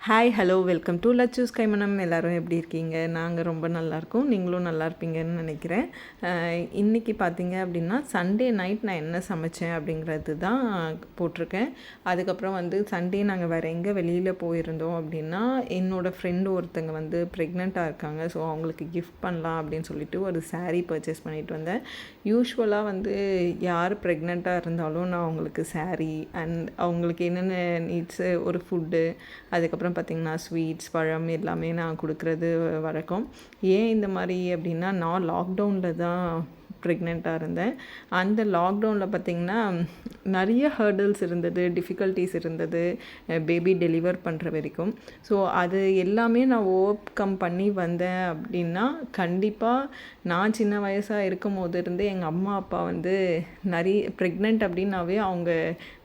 Hi hello welcome to லச்சூஸ் கைமணம். எல்லோரும் எப்படி இருக்கீங்க? நாங்கள் ரொம்ப நல்லாயிருக்கோம், நீங்களும் நல்லா இருப்பீங்கன்னு நினைக்கிறேன். இன்றைக்கி பார்த்தீங்க அப்படின்னா சண்டே நைட் நான் என்ன சமைச்சேன் அப்படிங்கிறது தான் போட்டிருக்கேன். அதுக்கப்புறம் சண்டே நாங்கள் வேறு எங்கே வெளியில் போயிருந்தோம் அப்படின்னா, என்னோடய ஃப்ரெண்டு ஒருத்தங்க ப்ரெக்னெண்ட்டாக இருக்காங்க. ஸோ அவங்களுக்கு கிஃப்ட் பண்ணலாம் அப்படின்னு சொல்லிட்டு ஒரு சாரீ பர்ச்சேஸ் பண்ணிட்டு வந்தேன். யூஸ்வலாக யார் ப்ரெக்னெண்ட்டாக இருந்தாலும் நான் அவங்களுக்கு சாரீ அண்ட் அவங்களுக்கு என்னென்ன நீட்ஸு, ஒரு ஃபுட்டு, அதுக்கப்புறம் பார்த்திங்கன்னா ஸ்வீட்ஸ், பழம் எல்லாமே நான் கொடுக்குறது வழக்கம். ஏன் இந்த மாதிரி அப்படின்னா, நான் லாக்டவுனில் தான் ப்ரெக்னெண்ட்டாக இருந்தேன். அந்த லாக்டவுனில் பார்த்திங்கன்னா நிறைய ஹர்டில்ஸ் இருந்தது, டிஃபிகல்ட்டிஸ் இருந்தது பேபி டெலிவர் பண்ணுற வரைக்கும். ஸோ அது எல்லாமே நான் ஓவர் கம் பண்ணி வந்தேன் அப்படின்னா, கண்டிப்பாக நான் சின்ன வயசாக இருக்கும் போது இருந்தே எங்கள் அம்மா அப்பா நிறைய ப்ரெக்னென்ட் அப்படின்னாவே அவங்க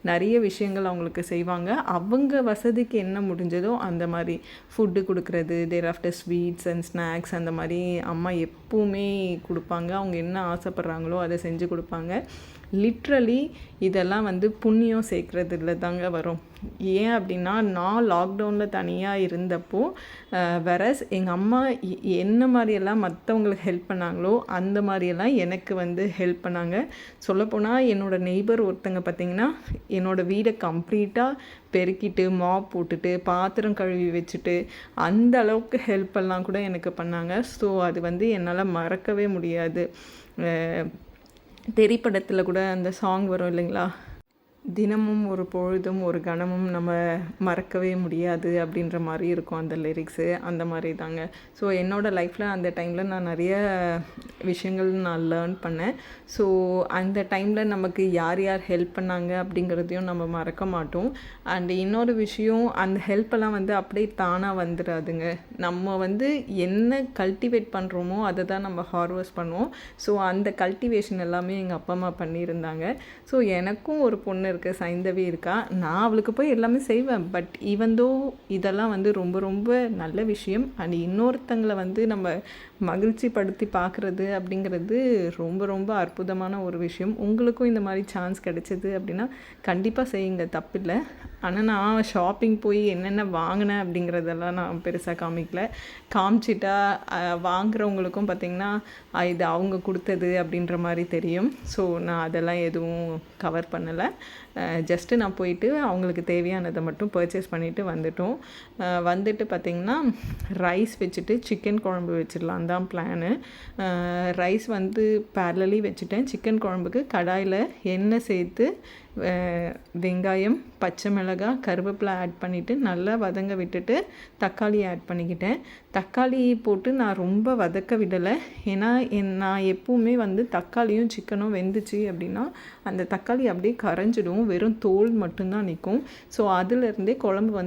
நிறைய விஷயங்கள் அவங்களுக்கு செய்வாங்க. அவங்க வசதிக்கு என்ன முடிஞ்சதோ அந்த மாதிரி ஃபுட்டு கொடுக்குறது, there after sweets and snacks அந்த மாதிரி அம்மா எப்போவுமே கொடுப்பாங்க. அவங்க என்ன ஆசைப்பட்றாங்களோ அதை செஞ்சு கொடுப்பாங்க. லிட்ரலி இதெல்லாம் புண்ணியம் சேர்க்குறதுல தாங்க வரும். ஏன் அப்படின்னா, நான் லாக்டவுனில் தனியாக இருந்தப்போ வெரஸ் எங்கள் அம்மா என்ன மாதிரியெல்லாம் மற்றவங்களுக்கு ஹெல்ப் பண்ணாங்களோ அந்த மாதிரியெல்லாம் எனக்கு ஹெல்ப் பண்ணாங்க. சொல்லப்போனால் என்னோடய நெய்பர் ஒருத்தங்க பார்த்திங்கன்னா, என்னோடய வீடை கம்ப்ளீட்டாக பெருக்கிட்டு மாப் போட்டுட்டு பாத்திரம் கழுவி வச்சுட்டு அந்த அளவுக்கு ஹெல்ப்பெல்லாம் கூட எனக்கு பண்ணாங்க. ஸோ அது என்னால் மறக்கவே முடியாது. திரைப்படத்தில் கூட அந்த சாங் வரும் இல்லைங்களா, தினமும் ஒரு பொழுதும் ஒரு கணமும் நம்ம மறக்கவே முடியாது அப்படின்ற மாதிரி இருக்கும் அந்த லிரிக்ஸு. அந்த மாதிரி தாங்க. ஸோ என்னோடய லைஃப்பில் அந்த டைமில் நான் நிறைய விஷயங்கள் நான் லேர்ன் பண்ணேன். ஸோ அந்த டைமில் நமக்கு யார் யார் ஹெல்ப் பண்ணாங்க அப்படிங்கிறதையும் நம்ம மறக்க மாட்டோம். அண்ட் இன்னொரு விஷயம், அந்த ஹெல்ப்பெல்லாம் அப்படியே தானாக வந்துடாதுங்க. நம்ம என்ன கல்டிவேட் பண்ணுறோமோ அதை தான் நம்ம ஹார்வெஸ்ட் பண்ணுவோம். ஸோ அந்த கல்டிவேஷன் எல்லாமே எங்கள் அப்பா அம்மா பண்ணியிருந்தாங்க. ஸோ எனக்கும் ஒரு பொண்ணு இருக்குது, சைந்தவி இருக்கா. நான் அவளுக்கு போய் எல்லாமே செய்வேன். பட் ஈவந்தோ இதெல்லாம் ரொம்ப ரொம்ப நல்ல விஷயம். அண்ட் இன்னொருத்தங்களை நம்ம மகிழ்ச்சி படுத்தி பார்க்குறது அப்படிங்கிறது ரொம்ப ரொம்ப அற்புதமான ஒரு விஷயம். உங்களுக்கும் இந்த மாதிரி சான்ஸ் கிடைச்சிது அப்படின்னா கண்டிப்பாக செய்யுங்க, தப்பில்லை. ஆனால் நான் ஷாப்பிங் போய் என்னென்ன வாங்கினேன் அப்படிங்கிறதெல்லாம் நான் பெருசாக காமிச்சிட்டா வாங்குறவங்களுக்கும் பார்த்திங்கன்னா இது அவங்க கொடுத்தது அப்படின்ற மாதிரி தெரியும். ஸோ நான் அதெல்லாம் எதுவும் கவர் பண்ணலை. ஜஸ்ட்டு நான் போயிட்டு அவங்களுக்கு தேவையானதை மட்டும் பர்ச்சேஸ் பண்ணிவிட்டு வந்துட்டு பார்த்திங்கன்னா ரைஸ் வச்சுட்டு சிக்கன் குழம்பு வச்சிடலாம் தான் பிளானு. ரைஸ் பேரலி வச்சுட்டேன். சிக்கன் குழம்புக்கு கடாயில் எண்ணெய் சேர்த்து வெங்காயம், பச்சை மிளகாய், கருவேப்பிலை ஆட் பண்ணிவிட்டு நல்லா வதங்க விட்டுட்டு தக்காளி ஆட் பண்ணிக்கிட்டேன். தக்காளி போட்டு நான் ரொம்ப வதக்க விடலை. ஏன்னா நான் எப்பவுமே தக்காளியும் சிக்கனும் வெந்துச்சு அப்படின்னா அந்த தக்காளி அப்படியே கரைஞ்சிடும், வெறும் தோல் மட்டும்தான் நிற்கும். ஸோ அதிலேருந்தே குழம்பு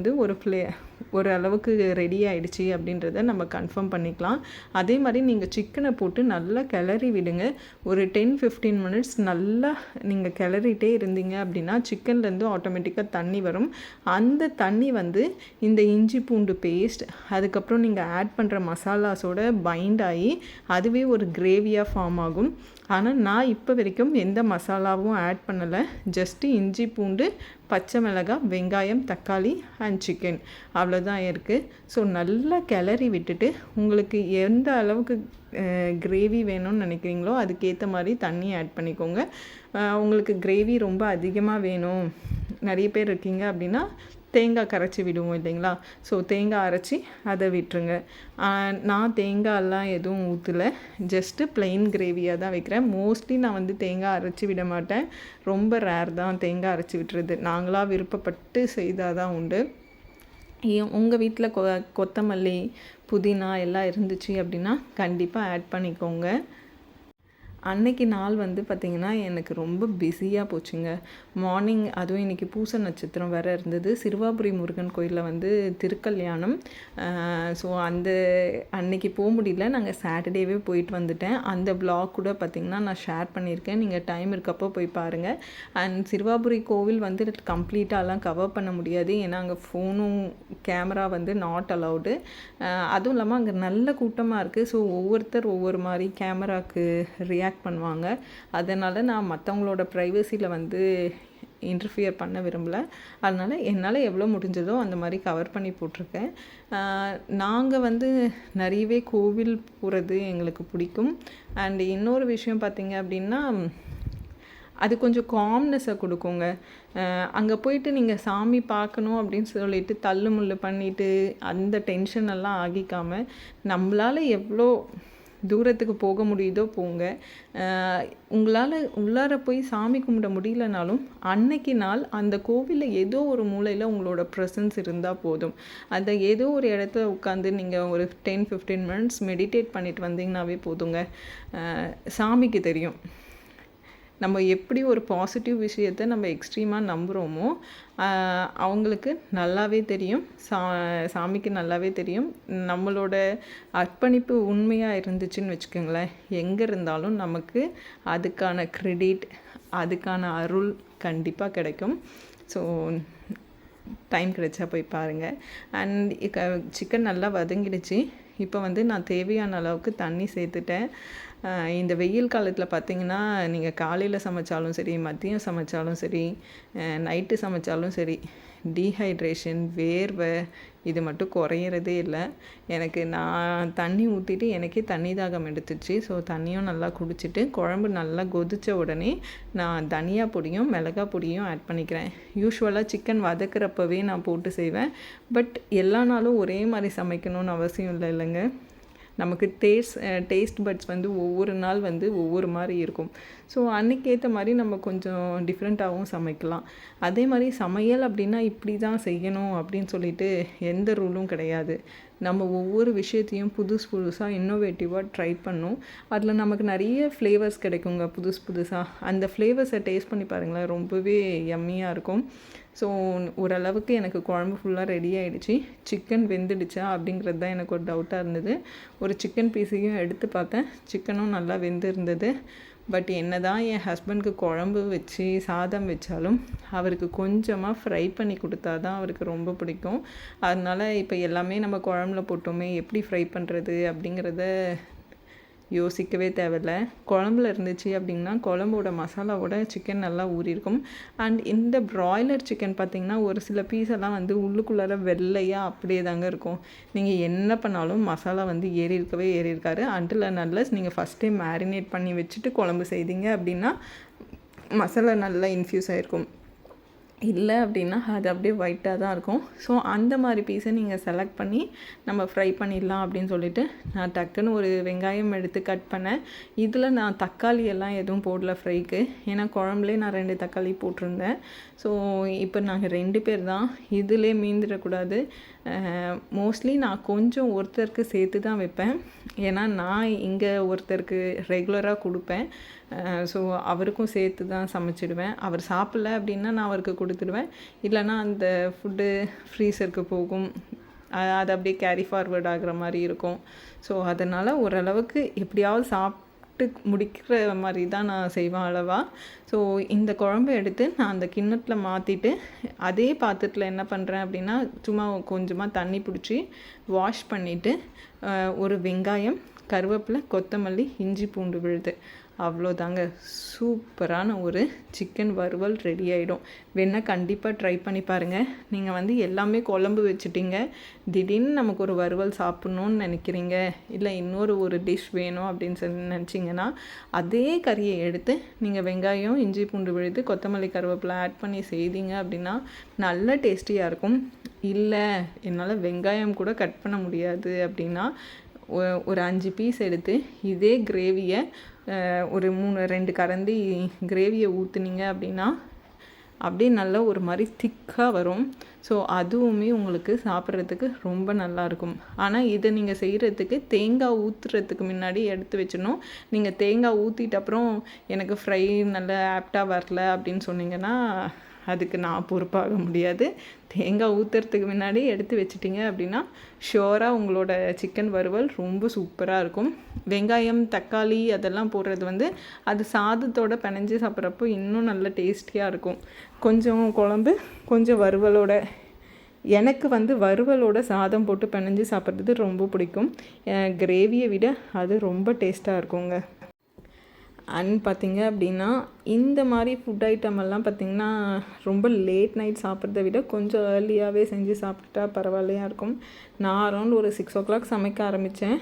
ஒரு அளவுக்கு ரெடி ஆகிடுச்சி அப்படின்றத நம்ம கன்ஃபார்ம் பண்ணிக்கலாம். அதே மாதிரி நீங்கள் சிக்கனை போட்டு நல்லா கிளறி விடுங்க. ஒரு 10-15 மினிட்ஸ் நல்லா நீங்கள் கிளறிட்டே இருந்தீங்க அப்படின்னா சிக்கன்லேருந்து ஆட்டோமேட்டிக்காக தண்ணி வரும். அந்த தண்ணி இந்த இஞ்சி பூண்டு பேஸ்ட், அதுக்கப்புறம் நீங்கள் ஆட் பண்ணுற மசாலாஸோட பைண்ட் ஆகி அதுவே ஒரு கிரேவியாக ஃபார்ம் ஆகும். ஆனால் நான் இப்போ வரைக்கும் எந்த மசாலாவும் ஆட் பண்ணலை. ஜஸ்ட்டு இஞ்சி பூண்டு, பச்சை மிளகாய், வெங்காயம், தக்காளி அண்ட் சிக்கன், அவ்வளோதான் இருக்குது. ஸோ நல்லா கிளறி விட்டுட்டு உங்களுக்கு எந்த அளவுக்கு கிரேவி வேணும்னு நினைக்கிறீங்களோ அதுக்கேற்ற மாதிரி தண்ணி ஆட் பண்ணிக்கோங்க. உங்களுக்கு கிரேவி ரொம்ப அதிகமாக வேணும், நிறைய பேர் இருக்கீங்க அப்படின்னா தேங்காய் கரைச்சி விடுவோம் இல்லைங்களா. ஸோ தேங்காய் அரைச்சி அதை விட்டுருங்க. நான் தேங்காயெல்லாம் எதுவும் ஊற்றலை, ஜஸ்ட்டு ப்ளெயின் கிரேவியாக தான் வைக்கிறேன். மோஸ்ட்லி நான் தேங்காய் அரைச்சி விட மாட்டேன். ரொம்ப ரேர் தான் தேங்காய் அரைச்சி விட்டுறது. நாங்களாக விருப்பப்பட்டு செய்தால் தான் உண்டு. உங்கள் வீட்டில் கொத்தமல்லி, புதினா எல்லாம் இருந்துச்சு அப்படின்னா கண்டிப்பாக ஆட் பண்ணிக்கோங்க. அன்னைக்கு நாள் பார்த்திங்கன்னா எனக்கு ரொம்ப பிஸியாக போச்சுங்க. மார்னிங், அதுவும் இன்றைக்கி பூச நட்சத்திரம் வேறு இருந்தது. சிறுவாபுரி முருகன் கோயிலில் திருக்கல்யாணம். ஸோ அன்னைக்கு போக முடியல. நாங்கள் சாட்டர்டேவே போயிட்டு வந்துட்டேன். அந்த வ்ளாக் கூட பார்த்திங்கன்னா நான் ஷேர் பண்ணியிருக்கேன். நீங்கள் டைம் இருக்கப்போ போய் பாருங்கள். அண்ட் சிறுவாபுரி கோவில் கம்ப்ளீட்டாலாம் கவர் பண்ண முடியாது. ஏன்னா அங்கே ஃபோனும் கேமரா நாட் அலவுடு. அதுவும் இல்லாமல் அங்கே நல்ல கூட்டமாக இருக்குது. ஸோ ஒவ்வொருத்தர் ஒவ்வொரு மாதிரி கேமராவுக்கு ரியாக்ட் பண்ணுவாங்க. அதனால் நான் மற்றவங்களோட ப்ரைவசியில் இன்டர்ஃபியர் பண்ண விரும்பலை. அதனால் என்னால் எவ்வளோ முடிஞ்சதோ அந்த மாதிரி கவர் பண்ணி போட்டிருக்கேன். நாங்கள் வந்து நிறையவே கோவில் போகிறது எங்களுக்கு பிடிக்கும். அண்ட் இன்னொரு விஷயம் பார்த்திங்க அப்படின்னா, அது கொஞ்சம் காம்னஸை கொடுக்குங்க. அங்கே போயிட்டு நீங்கள் சாமி பார்க்கணும் அப்படின்னு சொல்லிட்டு தள்ளு முள்ளு பண்ணிவிட்டு அந்த டென்ஷன் எல்லாம் ஆகிக்காமல் நம்மளால் எவ்வளோ தூரத்துக்கு போக முடியுதோ போங்க. உங்களால் உள்ளார போய் சாமி கும்பிட முடியலனாலும் அன்னைக்கு நாள் அந்த கோவிலில் ஏதோ ஒரு மூலையில் உங்களோட ப்ரெசன்ஸ் இருந்தால் போதும். அந்த ஏதோ ஒரு இடத்துல உட்காந்து நீங்கள் ஒரு 10-15 மினிட்ஸ் மெடிடேட் பண்ணிட்டு வந்தீங்கன்னாவே போதுங்க. சாமிக்கு தெரியும் நம்ம எப்படி ஒரு பாசிட்டிவ் விஷயத்தை நம்ம எக்ஸ்ட்ரீமாக நம்புகிறோமோ அவங்களுக்கு நல்லாவே தெரியும், சாமிக்கு நல்லாவே தெரியும். நம்மளோட அர்ப்பணிப்பு உண்மையாக இருந்துச்சுன்னு வச்சுக்கோங்களேன், எங்கே இருந்தாலும் நமக்கு அதுக்கான கிரெடிட், அதுக்கான அருள் கண்டிப்பாக கிடைக்கும். ஸோ டைம் கிடைச்சா போய் பாருங்கள். அண்ட் சிக்கன் நல்லா வதங்கிடுச்சு. இப்போ வந்து நான் தேவையான அளவுக்கு தண்ணி சேர்த்துட்டேன். இந்த வெயில் காலத்தில் பார்த்திங்கன்னா, நீங்கள் காலையில் சமைச்சாலும் சரி, மதியம் சமைச்சாலும் சரி, நைட்டு சமைச்சாலும் சரி, டீஹைட்ரேஷன், வேர்வை இது மட்டும் குறையிறதே இல்லை. நான் தண்ணி ஊற்றிட்டு எனக்கே தண்ணி தாகம் எடுத்துச்சு. ஸோ தண்ணியும் நல்லா குடிச்சிட்டு குழம்பு நல்லா கொதித்த உடனே நான் தனியா பொடியும் மிளகா பொடியும் ஆட் பண்ணிக்கிறேன். யூஸ்வலாக சிக்கன் வதக்கிறப்பவே நான் போட்டு செய்வேன். பட் எல்லா நாளும் ஒரே மாதிரி சமைக்கணும்னு அவசியம் இல்லைங்க. நமக்கு டேஸ்ட் பட்ஸ் வந்து ஒவ்வொரு நாள் வந்து ஒவ்வொரு மாதிரி இருக்கும். ஸோ அன்றைக்கேற்ற மாதிரி நம்ம கொஞ்சம் டிஃப்ரெண்ட்டாகவும் சமைக்கலாம். அதே மாதிரி சமையல் அப்படின்னா இப்படி தான் செய்யணும் அப்படின்னு சொல்லிட்டு எந்த ரூலும் கிடையாது. நம்ம ஒவ்வொரு விஷயத்தையும் புதுசாக இன்னோவேட்டிவாக ட்ரை பண்ணணும். அதில் நமக்கு நிறைய ஃப்ளேவர்ஸ் கிடைக்குங்க புதுசாக. அந்த ஃப்ளேவர்ஸை டேஸ்ட் பண்ணி பாருங்களேன், ரொம்பவே யம்மியாக இருக்கும். ஸோ ஓரளவுக்கு எனக்கு குழம்பு ஃபுல்லாக ரெடி ஆகிடுச்சு. சிக்கன் வெந்துடுச்சா அப்படிங்கிறது தான் எனக்கு ஒரு டவுட்டாக இருந்தது. ஒரு சிக்கன் பீஸையும் எடுத்து பார்த்தேன், சிக்கனும் நல்லா வெந்து இருந்தது. பட் என்ன தான் என் ஹஸ்பண்டுக்கு குழம்பு வச்சு சாதம் வச்சாலும் அவருக்கு கொஞ்சமாக ஃப்ரை பண்ணி கொடுத்தா தான் அவருக்கு ரொம்ப பிடிக்கும். அதனால் இப்போ எல்லாமே நம்ம குழம்புல போட்டோமே, எப்படி ஃப்ரை பண்ணுறது அப்படிங்கிறத யோசிக்கவே தேவையில்லை. குழம்புல இருந்துச்சு அப்படின்னா குழம்போட மசாலாவோட சிக்கன் நல்லா ஊறியிருக்கும். அண்ட் இந்த ப்ராய்லர் சிக்கன் பார்த்திங்கன்னா ஒரு சில பீஸெல்லாம் வந்து உள்ளுக்குள்ளார வெள்ளையாக அப்படியே தாங்க இருக்கும். நீங்கள் என்ன பண்ணாலும் மசாலா வந்து ஏறி இருக்காரு. அன்டில் அண்ட் அன்லெஸ் நீங்கள் ஃபஸ்ட்டே மேரினேட் பண்ணி வச்சுட்டு குழம்பு செய்தீங்க அப்படின்னா மசாலா நல்லா இன்ஃப்யூஸ் ஆகிருக்கும். இல்லை அப்படின்னா அது அப்படியே ஒயிட்டாக தான் இருக்கும். ஸோ அந்த மாதிரி பீஸை நீங்கள் செலக்ட் பண்ணி நம்ம ஃப்ரை பண்ணிடலாம் அப்படின்னு சொல்லிட்டு நான் டக்குன்னு ஒரு வெங்காயம் எடுத்து கட் பண்ணேன். இதில் நான் தக்காளி எல்லாம் எதுவும் போடல ஃப்ரைக்கு, ஏன்னா குழம்புலே நான் 2 தக்காளி போட்டிருந்தேன். ஸோ இப்போ நாங்கள் 2 பேர் தான், இதிலே மீந்துடக்கூடாது. மோஸ்ட்லி நான் கொஞ்சம் ஒருத்தருக்கு சேர்த்து தான் வைப்பேன், ஏன்னா நான் இங்கே ஒருத்தருக்கு ரெகுலராக கொடுப்பேன். ஸோ அவருக்கும் சேர்த்து தான் சமைச்சிடுவேன். அவர் சாப்பிட்ல அப்படின்னா நான் அவருக்கு கொடுத்துடுவேன். இல்லைனா அந்த ஃபுட்டு ஃப்ரீசருக்கு போகும், அது அப்படியே கேரி ஃபார்வர்ட் ஆகிற மாதிரி இருக்கும். ஸோ அதனால் ஓரளவுக்கு எப்படியாவது சாப்பிட்டு முடிக்கிற மாதிரி தான் நான் செய்வேன் அளவாக. ஸோ இந்த குழம்பு எடுத்து நான் அந்த கிண்ணத்தில் மாற்றிட்டு அதே பாத்திரத்தில் என்ன பண்ணுறேன் அப்படின்னா, சும்மா கொஞ்சமாக தண்ணி பிடிச்சி வாஷ் பண்ணிவிட்டு ஒரு வெங்காயம், கருவேப்பிலை, கொத்தமல்லி, இஞ்சி பூண்டு விழுது, அவ்வளோதாங்க. சூப்பரான ஒரு சிக்கன் வறுவல் ரெடி ஆகிடும். வேணால் கண்டிப்பாக ட்ரை பண்ணி பாருங்கள். நீங்கள் வந்து எல்லாமே குழம்பு வச்சுட்டிங்க, திடீர்னு நமக்கு ஒரு வறுவல் சாப்பிட்ணுன்னு நினைக்கிறீங்க, இல்லை இன்னொரு ஒரு டிஷ் வேணும் அப்படின்னு சொல்லி நினச்சிங்கன்னா அதே கறியை எடுத்து நீங்கள் வெங்காயம், இஞ்சி பூண்டு விழுது, கொத்தமல்லி, கருவேப்பிலை ஆட் பண்ணி செய்தீங்க அப்படின்னா நல்ல டேஸ்டியாக இருக்கும். இல்லை என்னால் வெங்காயம் கூட கட் பண்ண முடியாது அப்படின்னா ஒரு 5 பீஸ் எடுத்து இதே கிரேவியை ஒரு 2 கரண்டி கிரேவியை ஊற்றுனீங்க அப்படின்னா அப்படியே நல்லா ஒரு மாதிரி திக்காக வரும். ஸோ அதுவுமே உங்களுக்கு சாப்பிட்றதுக்கு ரொம்ப நல்லாயிருக்கும். ஆனால் இதை நீங்கள் செய்கிறதுக்கு தேங்காய் ஊற்றுறதுக்கு முன்னாடி எடுத்து வச்சிடணும். நீங்கள் தேங்காய் ஊற்றிட்ட அப்புறம் எனக்கு ஃப்ரை நல்லா ஆப்டாக வரல அப்படின்னு சொன்னீங்கன்னா அதுக்கு நான் பொறுப்பாக முடியாது. தேங்காய் ஊற்றுறதுக்கு முன்னாடி எடுத்து வச்சிட்டிங்க அப்படின்னா ஷுவராக உங்களோட சிக்கன் வறுவல் ரொம்ப சூப்பராக இருக்கும். வெங்காயம், தக்காளி அதெல்லாம் போடுறது வந்து அது சாதத்தோட பிணைஞ்சு சாப்பிட்றப்போ இன்னும் நல்ல டேஸ்டியாக இருக்கும். கொஞ்சம் குழம்பு, கொஞ்சம் வறுவலோட. எனக்கு வந்து வறுவலோட சாதம் போட்டு பிணைஞ்சு சாப்பிட்றது ரொம்ப பிடிக்கும். கிரேவியை விட அது ரொம்ப டேஸ்ட்டாக இருக்குங்க. அண்ட் பார்த்திங்க அப்படின்னா இந்த மாதிரி ஃபுட் ஐட்டம் எல்லாம் பார்த்திங்கன்னா ரொம்ப லேட் நைட் சாப்பிட்றத விட கொஞ்சம் ஏர்லியாகவே செஞ்சு சாப்பிட்டுட்டா பரவாயில்லையா இருக்கும். நான் அரௌண்ட் ஒரு 6 o'clock சமைக்க ஆரம்பித்தேன்.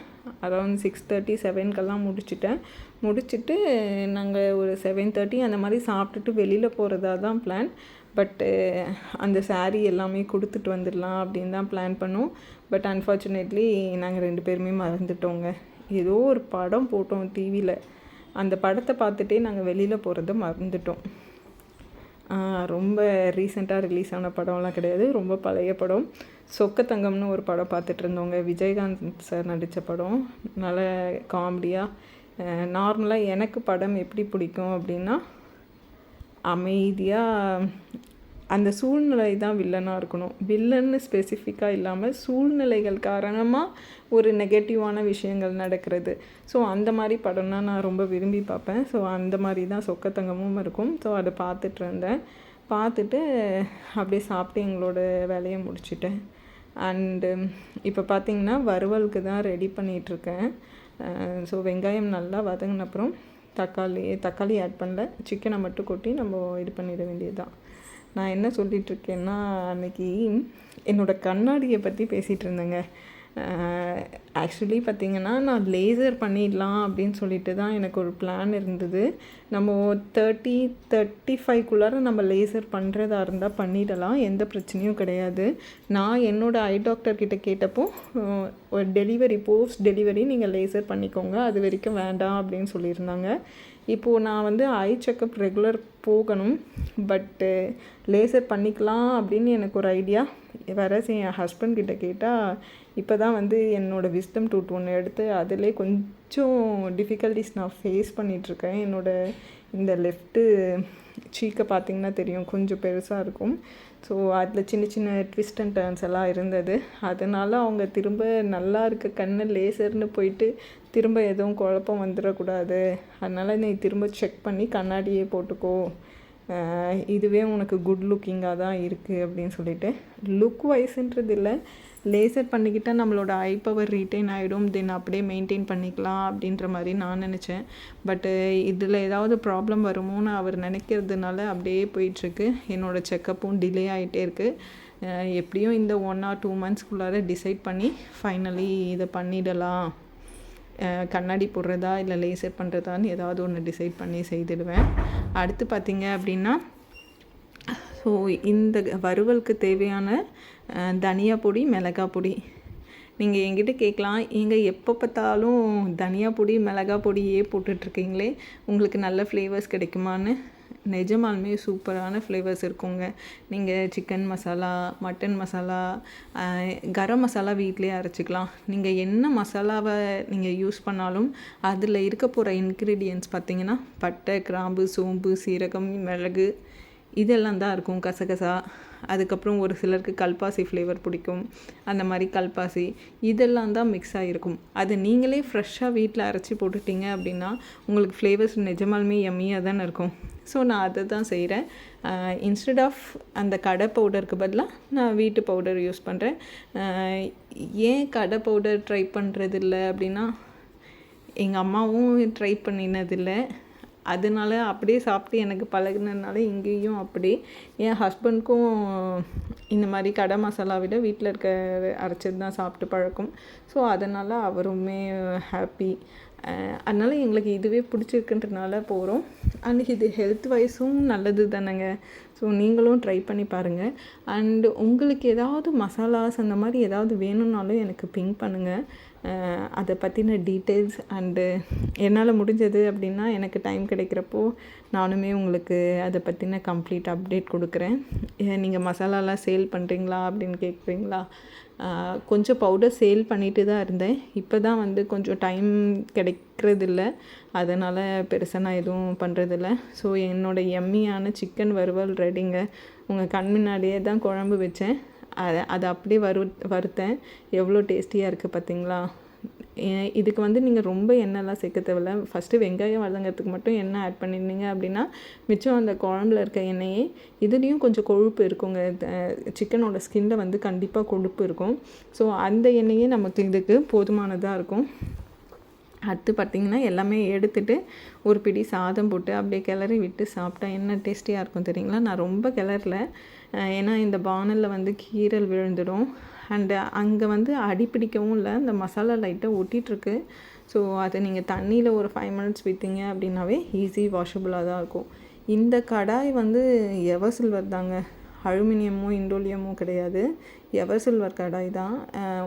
அரௌண்ட் 6:30 7 முடிச்சுட்டு நாங்கள் ஒரு 7:30 அந்த மாதிரி சாப்பிட்டுட்டு வெளியில் போகிறதா தான் பிளான். பட்டு அந்த சாரீ எல்லாமே கொடுத்துட்டு வந்துடலாம் அப்படின்னு தான் பிளான் பண்ணோம். பட் அன்ஃபார்ச்சுனேட்லி நாங்கள் 2 பேருமே மறந்துட்டோங்க. ஏதோ ஒரு படம் போட்டோம் டிவியில், அந்த படத்தை பார்த்துட்டே நாங்கள் வெளியில் போகிறத மறந்துட்டோம். ரொம்ப ரீசெண்டாக ரிலீஸ் ஆன படம்லாம் கிடையாது, ரொம்ப பழைய படம். சொக்கத்தங்கம்னு ஒரு படம் பார்த்துட்டு இருந்தோங்க, விஜயகாந்த் சார் நடித்த படம். நல்ல காமெடியாக. நார்மலாக எனக்கு படம் எப்படி பிடிக்கும் அப்படின்னா, அமைதியாக அந்த சூழ்நிலை தான் வில்லனாக இருக்கணும். வில்லன்னு ஸ்பெசிஃபிக்காக இல்லாமல் சூழ்நிலைகள் காரணமாக ஒரு நெகட்டிவான விஷயங்கள் நடக்கிறது. ஸோ அந்த மாதிரி படம்னா நான் ரொம்ப விரும்பி பார்ப்பேன். ஸோ அந்த மாதிரி தான் சொக்கத்தங்கமும் இருக்கும். ஸோ அதை பார்த்துட்டு இருந்தேன். பார்த்துட்டு அப்படியே சாப்பிட்டு எங்களோட வேலையை முடிச்சிட்டேன். அண்டு இப்போ பார்த்திங்கன்னா வறுவலுக்கு தான் ரெடி பண்ணிகிட்ருக்கேன். ஸோ வெங்காயம் நல்லா வதங்கின அப்புறம் தக்காளி ஆட் பண்ணல, சிக்கனை மட்டும் கொட்டி நம்ம இது பண்ணிட வேண்டியது தான். நான் என்ன சொல்லிகிட்ருக்கேன்னா, அன்றைக்கி என்னோடய கண்ணாடியை பற்றி பேசிகிட்டு இருந்தேங்க. ஆக்சுவலி பார்த்திங்கன்னா நான் லேசர் பண்ணிடலாம் அப்படின்னு சொல்லிட்டு தான் எனக்கு ஒரு பிளான் இருந்தது. நம்ம 30-35 நம்ம லேசர் பண்ணுறதா இருந்தால் பண்ணிடலாம், எந்த பிரச்சனையும் கிடையாது. நான் என்னோடய ஐ டாக்டர் கிட்ட கேட்டப்போ ஒரு போஸ்ட் டெலிவரி நீங்கள் லேசர் பண்ணிக்கோங்க, அது வரைக்கும் வேண்டாம் அப்படின்னு சொல்லியிருந்தாங்க. இப்போது நான் ஐ செக்கப் ரெகுலர் போகணும், பட்டு லேசர் பண்ணிக்கலாம் அப்படின்னு எனக்கு ஒரு ஐடியா. வேறு என் ஹஸ்பண்ட் கிட்ட கேட்டால் இப்போ தான் என்னோடய விஸ்டம் டூத் ஒன்று எடுத்து அதிலே கொஞ்சம் டிஃபிகல்ட்டிஸ் நான் ஃபேஸ் பண்ணிகிட்ருக்கேன். என்னோடய இந்த லெஃப்ட்டு சீக்கை பார்த்திங்கன்னா தெரியும், கொஞ்சம் பெருசாக இருக்கும். ஸோ அதில் சின்ன சின்ன ட்விஸ்ட் அண்ட் டர்ன்ஸ் எல்லாம் இருந்தது. அதனால் அவங்க திரும்ப நல்லா இருக்க கண்ணை லேசர்னு போயிட்டு திரும்ப எதுவும் குழப்பம் வந்துடக்கூடாது, அதனால் நீ திரும்ப செக் பண்ணி கண்ணாடியே போட்டுக்கோ, இதுவே உனக்கு குட் லுக்கிங்காக தான் இருக்குது அப்படின்னு சொல்லிட்டு. லுக் வைஸ்ன்றது இல்லை, லேசர் பண்ணிக்கிட்டால் நம்மளோட ஐ பவர் ரீட்டைன் ஆகிடும், தென் அப்படியே மெயின்டைன் பண்ணிக்கலாம் அப்படின்ற மாதிரி நான் நினச்சேன். பட்டு இதில் ஏதாவது ப்ராப்ளம் வருமோன்னு அவர் நினைக்கிறதுனால அப்படியே போயிட்டுருக்கு. என்னோடய செக்கப்பும் டிலே ஆகிட்டே இருக்குது. எப்படியும் இந்த 1 or 2 monthsக்குள்ளார டிசைட் பண்ணி ஃபைனலி இதை பண்ணிடலாம். கண்ணாடி போடுறதா இல்லை லேசர் பண்ணுறதான்னு ஏதாவது ஒன்று டிசைட் பண்ணி செய்திடுவேன். அடுத்து பார்த்திங்க அப்படின்னா, ஸோ இந்த வறுவலுக்கு தேவையான தனியா பொடி, மிளகா பொடி. நீங்கள் என்கிட்ட கேட்கலாம், எப்போ பார்த்தாலும் தனியா பொடி மிளகா பொடியே போட்டுட்ருக்கீங்களே, உங்களுக்கு நல்ல ஃப்ளேவர்ஸ் கிடைக்குமான்னு. நிஜமாலுமே சூப்பரான ஃப்ளேவர்ஸ் இருக்குங்க. நீங்கள் சிக்கன் மசாலா, மட்டன் மசாலா, கரம் மசாலா வீட்டிலே அரைச்சிக்கலாம். நீங்கள் என்ன மசாலாவை நீங்கள் யூஸ் பண்ணாலும் அதில் இருக்க போகிற இன்க்ரீடியன்ட்ஸ் பார்த்திங்கன்னா பட்டை, கிராம்பு, சோம்பு, சீரகம், மிளகு இதெல்லாம் தான் இருக்கும். கசகசா, அதுக்கப்புறம் ஒரு சிலருக்கு கல்பாசி ஃப்ளேவர் பிடிக்கும், அந்த மாதிரி கல்பாசி இதெல்லாம் தான் மிக்ஸ் ஆகிருக்கும். அது நீங்களே ஃப்ரெஷ்ஷாக வீட்டில் அரைச்சி போட்டுட்டிங்க அப்படின்னா உங்களுக்கு ஃப்ளேவர்ஸ் நிஜமாலுமே யம்மியாக தானே இருக்கும். ஸோ நான் அதை தான் செய்கிறேன். இன்ஸ்டெட் ஆஃப் அந்த கடை பவுடருக்கு பதிலாக நான் வீட்டு பவுடர் யூஸ் பண்ணுறேன். ஏன் கடை பவுடர் ட்ரை பண்ணுறதில்ல அப்படின்னா, எங்கள் அம்மாவும் ட்ரை பண்ணினதில்லை, அதனால அப்படியே சாப்பிட்டு எனக்கு பழகினதுனால இங்கேயும் அப்படி. என் ஹஸ்பண்ட்க்கும் இந்த மாதிரி கடை மசாலா விட வீட்டில் இருக்க அரைச்சது தான் சாப்பிட்டு பழக்கம். ஸோ அதனால் அவருமே ஹாப்பி. அதனால் எங்களுக்கு இதுவே பிடிச்சிருக்குன்றனால போகிறோம். அண்ட் இது ஹெல்த் வைஸும் நல்லது தானேங்க. ஸோ நீங்களும் ட்ரை பண்ணி பாருங்கள். அண்டு உங்களுக்கு ஏதாவது மசாலாஸ் அந்த மாதிரி ஏதாவது வேணும்னாலும் எனக்கு பிங்க் பண்ணுங்கள். அதை பற்றின டீட்டெயில்ஸ் அண்டு என்னால் முடிஞ்சது அப்படின்னா எனக்கு டைம் கிடைக்கிறப்போ நானுமே உங்களுக்கு அதை பற்றின கம்ப்ளீட் அப்டேட் கொடுக்குறேன். நீங்கள் மசாலாலாம் சேல் பண்ணுறீங்களா அப்படின்னு கேட்குறீங்களா? கொஞ்சம் பவுடர் சேல் பண்ணிட்டு தான் இருந்தேன். இப்போ தான் கொஞ்சம் டைம் கிடைக்கிறதில்ல, அதனால் பெருசாக நான் எதுவும் பண்ணுறதில்ல. ஸோ என்னோடய எம்மியான சிக்கன் வறுவல் ரெடிங்க. உங்கள் கண் முன்னாடியே தான் குழம்பு வச்சேன், அதை அப்படியே வறுத்தேன். எவ்வளோ டேஸ்டியாக இருக்குது பார்த்தீங்களா? இதுக்கு நீங்கள் ரொம்ப எண்ணெய்லாம் சேர்க்க தேவையில்ல. ஃபஸ்ட்டு வெங்காயம் வதங்கிறதுக்கு மட்டும் எண்ணெய் ஆட் பண்ணியிருந்தீங்க அப்படின்னா மிச்சம் அந்த குழம்புல இருக்க எண்ணெயே. இதுலேயும் கொஞ்சம் கொழுப்பு இருக்குங்க, சிக்கனோட ஸ்கின்னில் கண்டிப்பாக கொழுப்பு இருக்கும். ஸோ அந்த எண்ணெயே நமக்கு இதுக்கு போதுமானதாக இருக்கும். அடுத்து பார்த்திங்கன்னா எல்லாமே எடுத்துகிட்டு ஒரு பிடி சாதம் போட்டு அப்படியே கிளறி விட்டு சாப்பிட்டா என்ன டேஸ்டியாக இருக்கும் தெரியுங்களா. நான் ரொம்ப கிளறல, ஏன்னா இந்த பானலில் வந்து கீரல் விழுந்துடும். அண்டு அங்கே வந்து அடி பிடிக்கவும் இல்லை, இந்த மசாலா லைட்டாக ஒட்டிகிட்ருக்கு. ஸோ அதை நீங்கள் தண்ணியில் ஒரு 5 மினிட்ஸ் விட்டீங்க அப்படின்னாவே ஈஸி வாஷபிளாக தான் இருக்கும். இந்த கடாய் வந்து எவர் சில்வர் தாங்க, அலுமினியமோ இண்டோலியமோ கிடையாது, எவர் சில்வர் கடாய் தான்.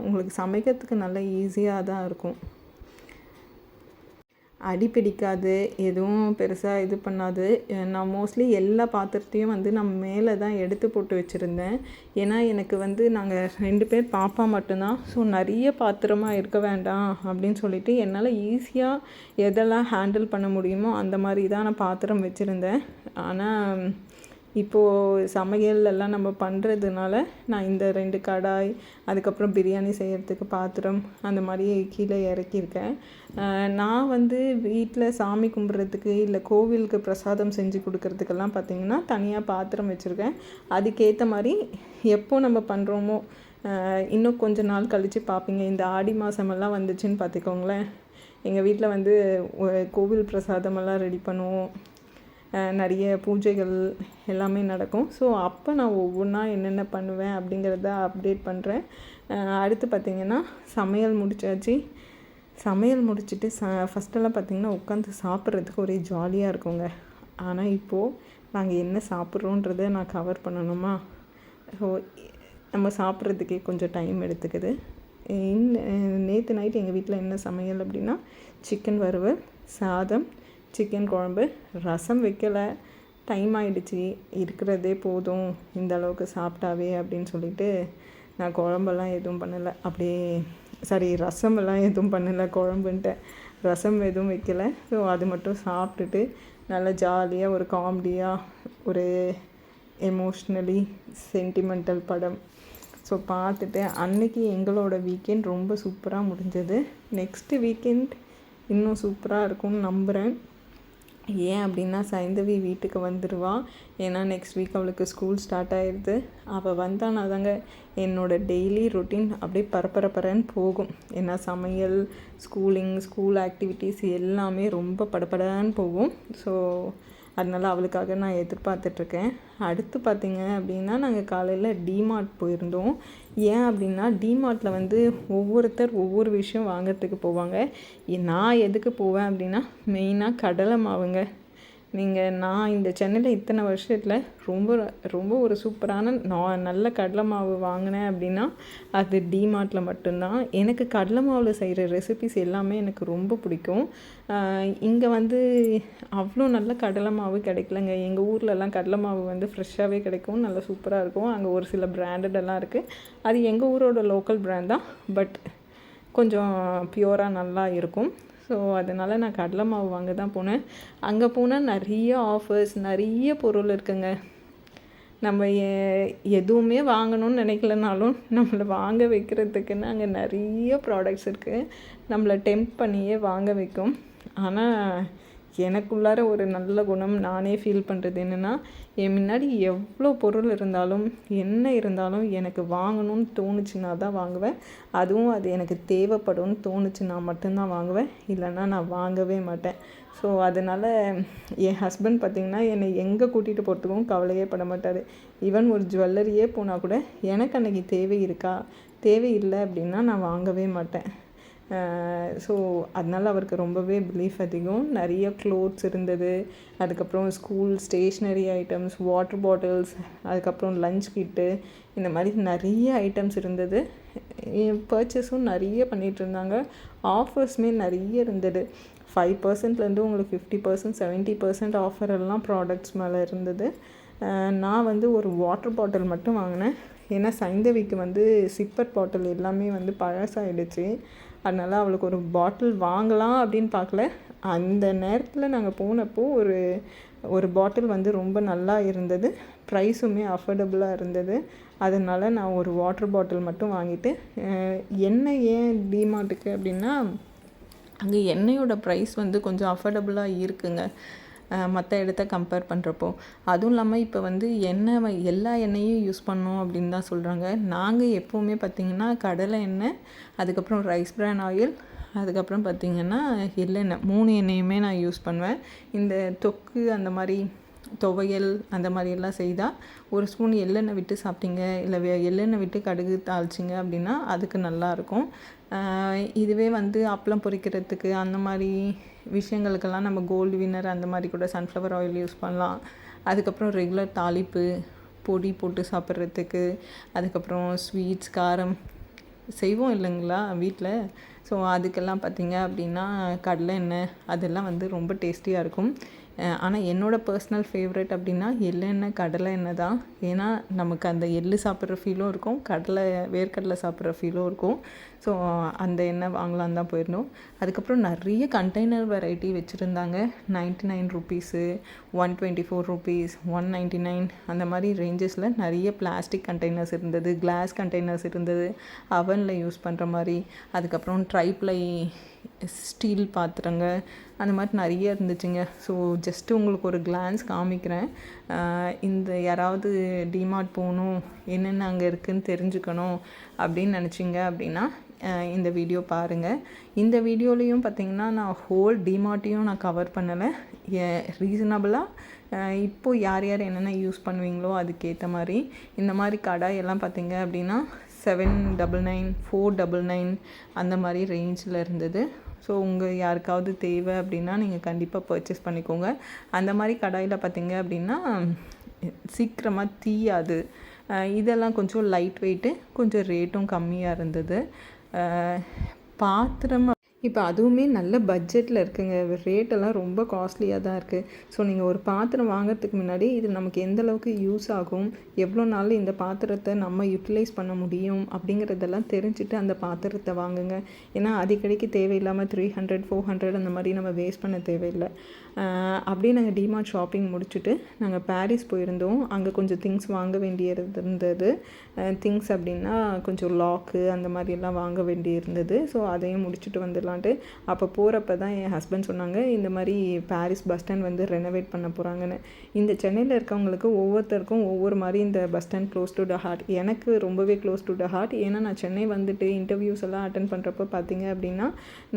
உங்களுக்கு சமைக்கிறதுக்கு நல்லா ஈஸியாக தான் இருக்கும். அடி பிடிக்காது, எதுவும் பெருசாக இது பண்ணாது. நான் மோஸ்ட்லி எல்லா பாத்திரத்தையும் வந்து நான் மேலே தான் எடுத்து போட்டு வச்சுருந்தேன். ஏன்னா எனக்கு வந்து நாங்கள் 2 பேர், பாப்பா மட்டும்தான். ஸோ நிறைய பாத்திரமாக இருக்க வேண்டாம் அப்படின்னு சொல்லிட்டு என்னால் ஈஸியாக எதெல்லாம் ஹேண்டில் பண்ண முடியுமோ அந்த மாதிரி தான் நான் பாத்திரம் வச்சுருந்தேன். ஆனால் இப்போது சமையல் எல்லாம் நம்ம பண்ணுறதுனால நான் இந்த 2 கடாய், அதுக்கப்புறம் பிரியாணி செய்கிறதுக்கு பாத்திரம் அந்த மாதிரி கீழே இறக்கியிருக்கேன். நான் வந்து வீட்டில் சாமி கும்பிட்றதுக்கு இல்லை கோவிலுக்கு பிரசாதம் செஞ்சு கொடுக்கறதுக்கெல்லாம் பார்த்திங்கன்னா தனியாக பாத்திரம் வச்சுருக்கேன். அதுக்கேற்ற மாதிரி எப்போ நம்ம பண்ணுறோமோ, இன்னும் கொஞ்ச நாள் கழித்து பார்ப்பீங்க, இந்த ஆடி மாதமெல்லாம் வந்துச்சுன்னு பார்த்துக்கோங்களேன், எங்கள் வீட்டில் வந்து கோவில் பிரசாதமெல்லாம் ரெடி பண்ணுவோம், நிறைய பூஜைகள் எல்லாமே நடக்கும். ஸோ அப்போ நான் ஒவ்வொன்றா என்னென்ன பண்ணுவேன் அப்படிங்கிறத அப்டேட் பண்ணுறேன். அடுத்து பார்த்திங்கன்னா சமையல் முடிச்சாச்சு. சமையல் முடிச்சுட்டு ஃபஸ்ட்டெல்லாம் பார்த்திங்கன்னா உட்காந்து சாப்பிட்றதுக்கு ஒரே ஜாலியாக இருக்குங்க. ஆனால் இப்போது நாங்கள் என்ன சாப்பிட்றோன்றதை நான் கவர் பண்ணணுமா, ஸோ நம்ம சாப்பிட்றதுக்கே கொஞ்சம் டைம் எடுத்துக்குது. நேற்று நைட் எங்கள் வீட்டில் என்ன சமையல் அப்படின்னா, சிக்கன் வறுவல், சாதம், சிக்கன் குழம்பு, ரசம் வைக்கலை, டைம் ஆகிடுச்சி, இருக்கிறதே போதும் இந்த அளவுக்கு சாப்பிட்டாவே அப்படின்னு சொல்லிட்டு நான் குழம்பெல்லாம் எதுவும் பண்ணலை. அப்படியே ரசமெல்லாம் எதுவும் பண்ணலை, குழம்புன்ட்டு ரசம் எதுவும் வைக்கலை. ஸோ அது மட்டும் சாப்பிட்டுட்டு நல்லா ஜாலியாக ஒரு காமெடியாக ஒரு எமோஷ்னலி சென்டிமெண்டல் படம் ஸோ பார்த்துட்டு அன்றைக்கி எங்களோட வீக்கெண்ட் ரொம்ப சூப்பராக முடிஞ்சது. நெக்ஸ்ட்டு வீக்கெண்ட் இன்னும் சூப்பராக இருக்கும்னு நம்புகிறேன். ஏன் அப்படின்னா சைந்தவி வீட்டுக்கு வந்துடுவாள். ஏன்னா நெக்ஸ்ட் வீக் அவளுக்கு ஸ்கூல் ஸ்டார்ட் ஆகிடுது. அவள் வந்தானா தாங்க என்னோடய டெய்லி ரொட்டீன் அப்படியே பரபரன்னு போகும். ஏன்னா சமையல், ஸ்கூல் ஆக்டிவிட்டீஸ் எல்லாமே ரொம்ப படபடன்னு போகும். ஸோ அதனால் அவளுக்காக நான் எதிர்பார்த்துட்ருக்கேன். அடுத்து பார்த்திங்க அப்படின்னா நாங்கள் காலையில் டிமார்ட் போயிருந்தோம். ஏன் அப்படின்னா டிமார்ட்டில் வந்து ஒவ்வொருத்தர் ஒவ்வொரு விஷயம் வாங்கிறதுக்கு போவாங்க. நான் எதுக்கு போவேன் அப்படின்னா மெயினாக கடலை மாவுங்க. நான் இந்த சென்னையில் இத்தனை வருஷத்தில் ரொம்ப ஒரு சூப்பரான நல்ல கடலை மாவு வாங்கினேன் அப்படின்னா அது டிமார்ட்டில் மட்டும்தான். எனக்கு கடலை மாவில் செய்கிற ரெசிபிஸ் எல்லாமே எனக்கு ரொம்ப பிடிக்கும். இங்கே வந்து அவ்வளோ நல்ல கடலை மாவு கிடைக்கலங்க. எங்கள் ஊர்லலாம் கடலை மாவு வந்து ஃப்ரெஷ்ஷாகவே கிடைக்கும், நல்லா சூப்பராக இருக்கும். அங்கே ஒரு சில பிராண்டடெல்லாம் இருக்குது. அது எங்கள் ஊரோட லோக்கல் பிராண்ட் தான், பட் கொஞ்சம் பியூராக நல்லா இருக்கும். ஸோ அதனால் நான் கடலை மாவு வாங்க தான் போனேன். அங்கே போனால் நிறைய ஆஃபர்ஸ், நிறைய பொருள் இருக்குங்க. நம்ம எதுவுமே வாங்கணும்னு நினைக்கலனாலும் நம்மளை வாங்க வைக்கிறதுக்குன்னு அங்கே நிறைய ப்ராடக்ட்ஸ் இருக்குது, நம்மளை டெம்ப்ட் பண்ணியே வாங்க வைக்கும். ஆனால் எனக்குள்ளார ஒரு நல்ல குணம் நானே ஃபீல் பண்ணுறது என்னென்னா, என் முன்னாடி எவ்வளோ பொருள் இருந்தாலும் என்ன இருந்தாலும் எனக்கு வாங்கணும்னு தோணுச்சுன்னா தான் வாங்குவேன். அதுவும் அது எனக்கு தேவைப்படும்னு தோணுச்சுன்னா மட்டும்தான் வாங்குவேன், இல்லைன்னா நான் வாங்கவே மாட்டேன். ஸோ அதனால் என் ஹஸ்பண்ட் பார்த்திங்கன்னா என்னை எங்கே கூட்டிகிட்டு போகிறதுக்கும் கவலையே பட மாட்டார். ஈவன் ஒரு ஜுவல்லரியே போனால் கூட எனக்கு அன்றைக்கி தேவை இருக்கா, தேவை இல்லை அப்படின்னா நான் வாங்கவே மாட்டேன். ஸோ அதனால் அவருக்கு ரொம்பவே பிலீஃப் அதிகம். நிறைய க்ளோத்ஸ் இருந்தது, அதுக்கப்புறம் school stationery items, water bottles, அதுக்கப்புறம் லஞ்ச் கிட்டு, இந்த மாதிரி நிறைய ஐட்டம்ஸ் இருந்தது. பர்ச்சேஸும் நிறைய பண்ணிகிட்டு இருந்தாங்க. ஆஃபர்ஸுமே நிறைய இருந்தது. 5%லேருந்து உங்களுக்கு 50%, 70% ஆஃபர் எல்லாம் ப்ராடக்ட்ஸ் மேலே இருந்தது. நான் வந்து ஒரு வாட்டர் பாட்டில் மட்டும் வாங்கினேன். ஏன்னா சைந்தவிக்கு வந்து சிப்பர் பாட்டில் எல்லாமே வந்து பழசாயிடுச்சு. அதனால் அவளுக்கு ஒரு பாட்டில் வாங்கலாம் அப்படின்னு பார்க்கல. அந்த நேரத்தில் நாங்கள் போனப்போ ஒரு பாட்டில் வந்து ரொம்ப நல்லா இருந்தது, ப்ரைஸுமே அஃபோர்டபுளாக இருந்தது. அதனால் நான் ஒரு வாட்டர் பாட்டில் மட்டும் வாங்கிட்டு, எண்ணெய் ஏன் டிமார்ட்டுக்கு அப்படின்னா அங்கே எண்ணெயோட ப்ரைஸ் வந்து கொஞ்சம் அஃபோர்டபுளாக இருக்குங்க மற்ற இடத்த கம்பேர் பண்ணுறப்போ. அதுவும் இல்லாமல் இப்போ வந்து எல்லா எண்ணெயும் யூஸ் பண்ணோம் அப்படின்னு தான் சொல்கிறாங்க. நாங்கள் எப்போவுமே பார்த்திங்கன்னா கடலை எண்ணெய், அதுக்கப்புறம் ரைஸ் பிரான் ஆயில், அதுக்கப்புறம் பார்த்திங்கன்னா எள்ளெண்ணெய் 3 எண்ணெயுமே நான் யூஸ் பண்ணுவேன். இந்த தொக்கு அந்த மாதிரி துவையல் அந்த மாதிரியெல்லாம் செய்தால் ஒரு ஸ்பூன் எள்ளெண்ணெய் விட்டு சாப்பிட்டீங்க, இல்லை எள்ளெண்ணெய் விட்டு கடுகு தாளிச்சிங்க அப்படின்னா அதுக்கு நல்லாயிருக்கும். இதுவே வந்து அப்பளம் பொரிக்கிறதுக்கு அந்த மாதிரி விஷயங்களுக்கெல்லாம் நம்ம கோல்டு வின்னர் அந்த மாதிரி கூட சன்ஃப்ளவர் ஆயில் யூஸ் பண்ணலாம். அதுக்கப்புறம் ரெகுலர் தாளிப்பு பொடி போட்டு சாப்பிட்றதுக்கு, அதுக்கப்புறம் ஸ்வீட்ஸ் காரம் செய்வோம் இல்லைங்களா வீட்டில். ஸோ அதுக்கெல்லாம் பார்த்திங்க அப்படின்னா கடலை எண்ணெய் அதெல்லாம் வந்து ரொம்ப டேஸ்டியாக இருக்கும். ஆனால் என்னோடய பர்சனல் ஃபேவரட் அப்படின்னா எள்ளெண்ணெய் கடலை எண்ணெய் தான். ஏன்னா நமக்கு அந்த எள்ளு சாப்பிட்ற ஃபீலும் இருக்கும், வேர்க்கடலை சாப்பிட்ற ஃபீலும் இருக்கும். ஸோ அந்த எண்ணெய் வாங்கலான்னு தான் போயிருந்தோம். அதுக்கப்புறம் நிறைய கண்டெய்னர் வெரைட்டி வச்சுருந்தாங்க. 99 ருபீஸு, 124 ருபீஸ், 199 அந்த மாதிரி ரேஞ்சஸில் நிறைய பிளாஸ்டிக் கண்டெய்னர்ஸ் இருந்தது, கிளாஸ் கண்டெய்னர்ஸ் இருந்தது, அவனில் யூஸ் பண்ணுற மாதிரி. அதுக்கப்புறம் ட்ரைப்ளை ஸ்டீல் பாத்திரங்க அந்த மாதிரி நிறைய இருந்துச்சுங்க. ஸோ ஜஸ்ட்டு உங்களுக்கு ஒரு கிளான்ஸ் காமிக்கிறேன். இந்த யாராவது டிமார்ட் போகணும், என்னென்ன அங்கே இருக்குதுன்னு தெரிஞ்சுக்கணும் அப்படின்னு நினச்சிங்க அப்படின்னா இந்த வீடியோ பாருங்கள். இந்த வீடியோலையும் பார்த்திங்கன்னா நான் ஹோல் டிமார்ட்டையும் நான் கவர் பண்ணலை. ரீசனபிளாக இப்போது யார் யார் என்னென்ன யூஸ் பண்ணுவீங்களோ அதுக்கேற்ற மாதிரி இந்த மாதிரி கடாயெல்லாம் பார்த்திங்க அப்படின்னா 799, 499 அந்த மாதிரி ரேஞ்சில் இருந்தது. ஸோ உங்கள் யாருக்காவது தேவை அப்படின்னா நீங்கள் கண்டிப்பாக பர்ச்சேஸ் பண்ணிக்கோங்க. அந்த மாதிரி கடாயில் பார்த்திங்க அப்படின்னா சீக்கிரமாக தீயாது. இதெல்லாம் கொஞ்சம் லைட் வெயிட்டு, கொஞ்சம் ரேட்டும் கம்மியாக இருந்தது. பாத்திரம் இப்போ அதுவுமே நல்ல பட்ஜெட்டில் இருக்குங்க. ரேட்டெல்லாம் ரொம்ப காஸ்ட்லியாக தான் இருக்குது. ஸோ நீங்கள் ஒரு பாத்திரம் வாங்கிறதுக்கு முன்னாடி இது நமக்கு எந்த அளவுக்கு யூஸ் ஆகும், எவ்வளோ நாள் இந்த பாத்திரத்தை நம்ம யூட்டிலைஸ் பண்ண முடியும் அப்படிங்கிறதெல்லாம் தெரிஞ்சுட்டு அந்த பாத்திரத்தை வாங்குங்க. ஏன்னா அடிக்கடிக்கு தேவையில்லாமல் 300, 400 அந்த மாதிரி நம்ம வேஸ்ட் பண்ண தேவையில்லை. அப்படியே நாங்கள் டிமார்ட் ஷாப்பிங் முடிச்சுட்டு நாங்கள் பாரிஸ் போயிருந்தோம். அங்கே கொஞ்சம் திங்ஸ் வாங்க வேண்டியது இருந்தது. திங்ஸ் அப்படின்னா கொஞ்சம் லாக்கு அந்த மாதிரியெல்லாம் வாங்க வேண்டியிருந்தது. ஸோ அதையும் முடிச்சுட்டு வந்துடலான்ட்டு அப்போ போகிறப்ப தான் என் ஹஸ்பண்ட் சொன்னாங்க, இந்த மாதிரி பாரிஸ் பஸ் ஸ்டாண்ட் வந்து ரெனோவேட் பண்ண போகிறாங்கன்னு. இந்த சென்னையில் இருக்கவங்களுக்கு ஒவ்வொருத்தருக்கும் ஒவ்வொரு மாதிரி இந்த bus stand close to the heart. எனக்கு ரொம்பவே க்ளோஸ் டு த ஹார்ட். ஏன்னா நான் சென்னை வந்துட்டு இன்டர்வியூஸ் எல்லாம் அட்டன் பண்ணுறப்போ பார்த்தீங்க அப்படின்னா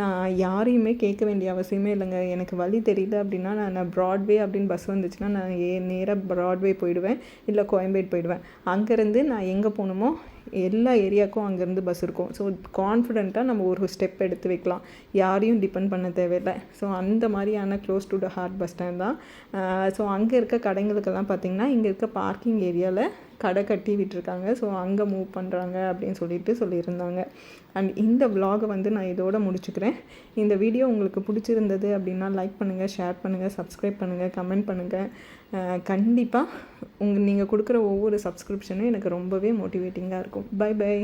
நான் யாரையுமே கேட்க வேண்டிய அவசியமே இல்லைங்க. எனக்கு வழி தெரியல அப்படின்னா நான் ப்ராட்வே அப்படின்னு பஸ் வந்துச்சுன்னா நான் நேராக ப்ராட்வே போயிடுவேன், இல்லை கோயம்பேடு போயிடுவேன். அங்கேருந்து நான் எங்கே போகணுமோ எல்லா ஏரியாவுக்கும் அங்கேருந்து பஸ் இருக்கும். ஸோ கான்ஃபிடெண்ட்டாக நம்ம ஒரு ஸ்டெப் எடுத்து வைக்கலாம், யாரையும் டிபெண்ட் பண்ண தேவையில்லை. ஸோ அந்த மாதிரியான close to the heart bus stand தான். ஸோ அங்கே இருக்க கடைங்களுக்கெல்லாம் பார்த்திங்கன்னா இங்கே இருக்க பார்க்கிங் ஏரியாவில் கடை கட்டி விட்டுருக்காங்க. ஸோ அங்கே மூவ் பண்ணுறாங்க அப்படின்னு சொல்லியிருந்தாங்க. அண்ட் இந்த விலாகை வந்து நான் இதோட முடிச்சுக்கிறேன். இந்த வீடியோ உங்களுக்கு பிடிச்சிருந்தது அப்படின்னா லைக் பண்ணுங்கள், ஷேர் பண்ணுங்கள், சப்ஸ்கிரைப் பண்ணுங்கள், கமெண்ட் பண்ணுங்கள். கண்டிப்பாக நீங்கள் கொடுக்குற ஒவ்வொரு சப்ஸ்கிரிப்ஷனும் எனக்கு ரொம்பவே மோட்டிவேட்டிங்காக இருக்கும். Bye by.